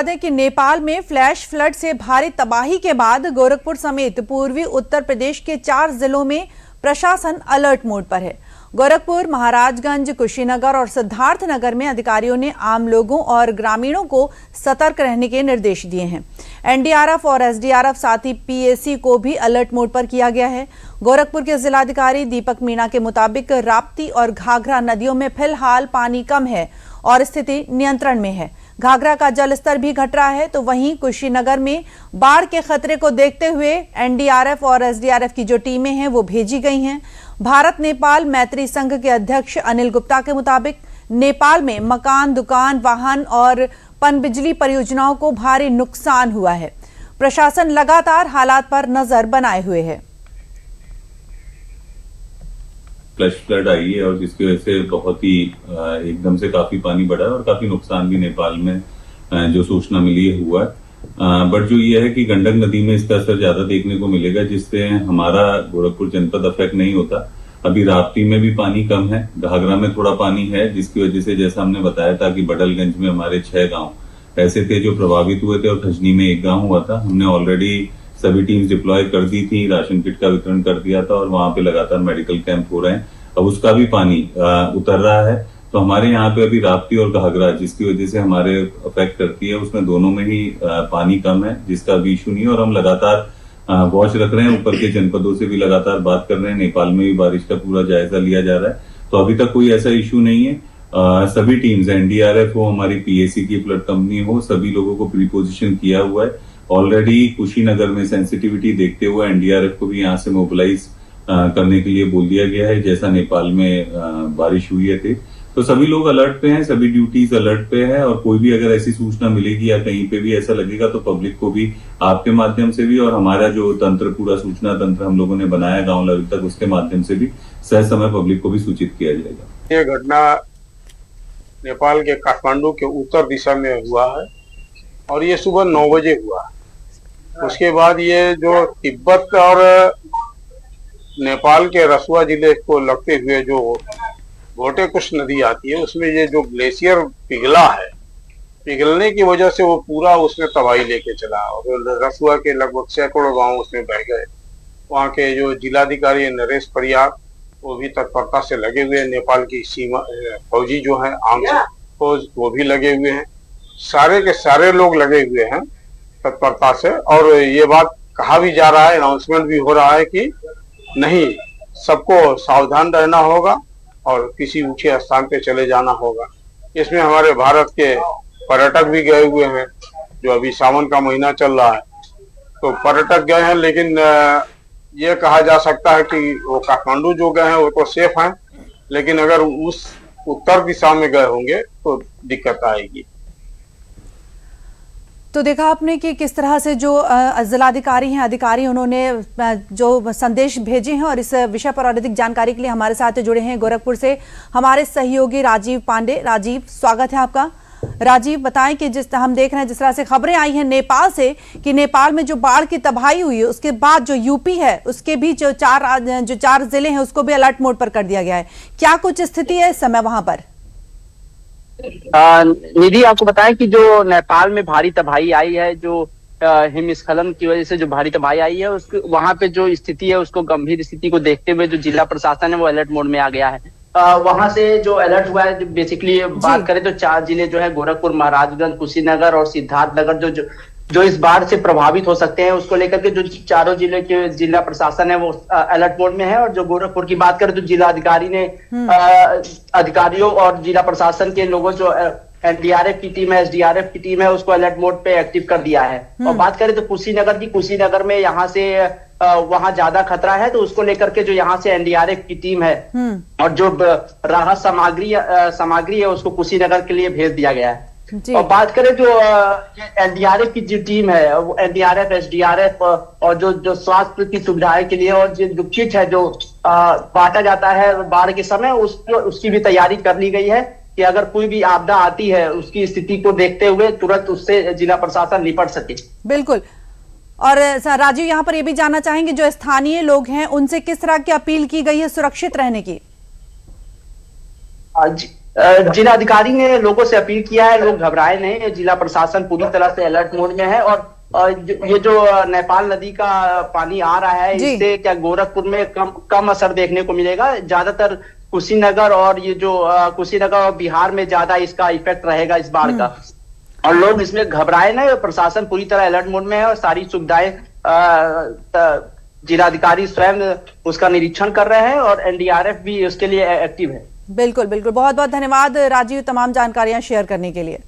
बता दें कि नेपाल में फ्लैश फ्लड से भारी तबाही के बाद गोरखपुर समेत पूर्वी उत्तर प्रदेश के 4 जिलों में प्रशासन अलर्ट मोड पर है। गोरखपुर, महाराजगंज, कुशीनगर और सिद्धार्थनगर में अधिकारियों ने आम लोगों और ग्रामीणों को सतर्क रहने के निर्देश दिए हैं। एनडीआरएफ और एसडीआरएफ साथ ही पीएसी को भी अलर्ट मोड पर किया गया है। गोरखपुर के जिलाधिकारी दीपक मीणा के मुताबिक राप्ती और घाघरा नदियों में फिलहाल पानी कम है और स्थिति नियंत्रण में है। घाघरा का जलस्तर भी घट रहा है, तो वहीं कुशीनगर में बाढ़ के खतरे को देखते हुए एनडीआरएफ और एसडीआरएफ की जो टीमें हैं वो भेजी गई हैं। भारत नेपाल मैत्री संघ के अध्यक्ष अनिल गुप्ता के मुताबिक नेपाल में मकान, दुकान, वाहन और पनबिजली परियोजनाओं को भारी नुकसान हुआ है। प्रशासन लगातार हालात पर नजर बनाए हुए है। फ्लैश फ्लड आई है और जिसकी वजह से बहुत ही एकदम से काफी पानी बढ़ा है और काफी नुकसान भी नेपाल में जो सूचना मिली है हुआ है। बट जो ये है कि गंडक नदी में इसका असर ज्यादा देखने को मिलेगा, जिससे हमारा गोरखपुर जनपद अफेक्ट नहीं होता। अभी राप्ती में भी पानी कम है, घाघरा में थोड़ा पानी है, जिसकी वजह से जैसा हमने बताया था कि बडलगंज में हमारे 6 गांव ऐसे थे जो प्रभावित हुए थे और खजनी में 1 गांव हुआ था। हमने ऑलरेडी सभी टीम्स डिप्लॉय कर दी थी, राशन किट का वितरण कर दिया था और वहां पे लगातार मेडिकल कैंप हो रहे हैं। अब उसका भी पानी उतर रहा है, तो हमारे यहाँ पे अभी राप्ती और घाघरा जिसकी वजह से हमारे अफेक्ट करती है, उसमें दोनों में ही पानी कम है, जिसका भी इशू नहीं है। और हम लगातार वॉच रख रहे हैं, ऊपर के जनपदों से भी लगातार बात कर रहे हैं। नेपाल में भी बारिश का पूरा जायजा लिया जा रहा है, तो अभी तक कोई ऐसा इशू नहीं है। सभी टीम्स, एनडीआरएफ हो, हमारी पीएसी की फ्लड कंपनी हो, सभी लोगों को प्रीपोजिशन किया हुआ है। ऑलरेडी कुशीनगर में सेंसिटिविटी देखते हुए एनडीआरएफ को भी यहाँ से मोबिलाइज करने के लिए बोल दिया गया है, जैसा नेपाल में बारिश हुई है। तो सभी लोग अलर्ट पे हैं, सभी ड्यूटीज अलर्ट पे है और कोई भी अगर ऐसी सूचना मिलेगी या कहीं पे भी ऐसा लगेगा तो पब्लिक को भी आपके माध्यम से भी और हमारा जो तंत्र, पूरा सूचना तंत्र हम लोगों ने बनाया गांव लेवल तक, उसके माध्यम से भी सह समय पब्लिक को भी सूचित किया जाएगा। ये घटना नेपाल के काठमांडू के उत्तर दिशा में हुआ है और ये सुबह 9 बजे हुआ। उसके बाद ये जो तिब्बत और नेपाल के रसुआ जिले को लगते हुए जो घोटेकुश नदी आती है, उसमें ये जो ग्लेशियर पिघला है, पिघलने की वजह से वो पूरा उसमें तबाही लेके चला और रसुआ के लगभग सैकड़ों गांव उसमें बह गए। वहाँ के जो जिलाधिकारी नरेश परियार, वो भी तत्परता से लगे हुए हैं। नेपाल की सीमा फौजी जो है, आर्म्स फौज, वो भी लगे हुए हैं। सारे के सारे लोग लगे हुए हैं तत्परता से। और ये बात कहा भी जा रहा है, अनाउंसमेंट भी हो रहा है कि नहीं, सबको सावधान रहना होगा और किसी ऊंचे स्थान पे चले जाना होगा। इसमें हमारे भारत के पर्यटक भी गए हुए हैं, जो अभी सावन का महीना चल रहा है, तो पर्यटक गए हैं। लेकिन ये कहा जा सकता है कि वो काठमांडू जो गए हैं वो तो सेफ हैं, लेकिन अगर उस उत्तर दिशा में गए होंगे तो दिक्कत आएगी। तो देखा आपने कि किस तरह से जो जिलाधिकारी हैं, अधिकारी, उन्होंने जो संदेश भेजे हैं और इस विषय पर और अधिक जानकारी के लिए हमारे साथ जुड़े हैं गोरखपुर से हमारे सहयोगी राजीव पांडे। राजीव, स्वागत है आपका। राजीव, बताएं कि जिस हम देख रहे हैं, जिस तरह से खबरें आई हैं नेपाल से कि नेपाल में जो बाढ़ की तबाही हुई है, उसके बाद जो यूपी है उसके भी जो 4 जिले हैं उसको भी अलर्ट मोड पर कर दिया गया है। क्या कुछ स्थिति है इस समय वहां पर? निधि, आपको बताएं कि जो नेपाल में भारी तबाही आई है, जो हिमस्खलन की वजह से जो भारी तबाही आई है, उसको वहां पे जो स्थिति है, उसको गंभीर स्थिति को देखते हुए जो जिला प्रशासन है वो अलर्ट मोड में आ गया है। वहां से जो अलर्ट हुआ है, बेसिकली बात करें तो 4 जिले जो है, गोरखपुर, महाराजगंज, कुशीनगर और सिद्धार्थनगर, जो इस बाढ़ से प्रभावित हो सकते हैं, उसको लेकर के जो चारों जिले के जिला प्रशासन है वो अलर्ट मोड में है। और जो गोरखपुर की बात करें तो जिलाधिकारी ने अधिकारियों और जिला प्रशासन के लोगों, जो एनडीआरएफ की टीम है, एसडीआरएफ की टीम है, उसको अलर्ट मोड पे एक्टिव कर दिया है। और बात करें तो कुशीनगर में यहाँ से वहां ज्यादा खतरा है, तो उसको लेकर के जो यहाँ से एनडीआरएफ की टीम है और जो राहत सामग्री है उसको कुशीनगर के लिए भेज दिया गया है। और बात करें जो एनडीआरएफ की जो टीम है, वो एनडीआरएफ, एसडीआरएफ और जो स्वास्थ्य की सुविधाएं के लिए और जो किट है जो बांटा जाता है बाढ़ के समय, उसकी भी तैयारी कर ली गई है कि अगर कोई भी आपदा आती है, उसकी स्थिति को देखते हुए तुरंत उससे जिला प्रशासन निपट सके। बिल्कुल। और राजीव, यहाँ पर ये भी जानना चाहेंगे, जो स्थानीय लोग हैं उनसे किस तरह की अपील की गई है सुरक्षित रहने की? जिलाधिकारी ने लोगों से अपील किया है, लोग घबराए नहीं, जिला प्रशासन पूरी तरह से अलर्ट मोड में है। और ये जो नेपाल नदी का पानी आ रहा है, इससे क्या गोरखपुर में कम असर देखने को मिलेगा। ज्यादातर कुशीनगर और ये जो कुशीनगर और बिहार में ज्यादा इसका इफेक्ट रहेगा इस बार का। और लोग इसमें घबराए नहीं, प्रशासन पूरी तरह अलर्ट मोड में है और सारी सुविधाएं जिलाधिकारी स्वयं उसका निरीक्षण कर रहे हैं और एनडीआरएफ भी उसके लिए एक्टिव है। बिल्कुल बिल्कुल, बहुत बहुत धन्यवाद राजीव तमाम जानकारियां शेयर करने के लिए।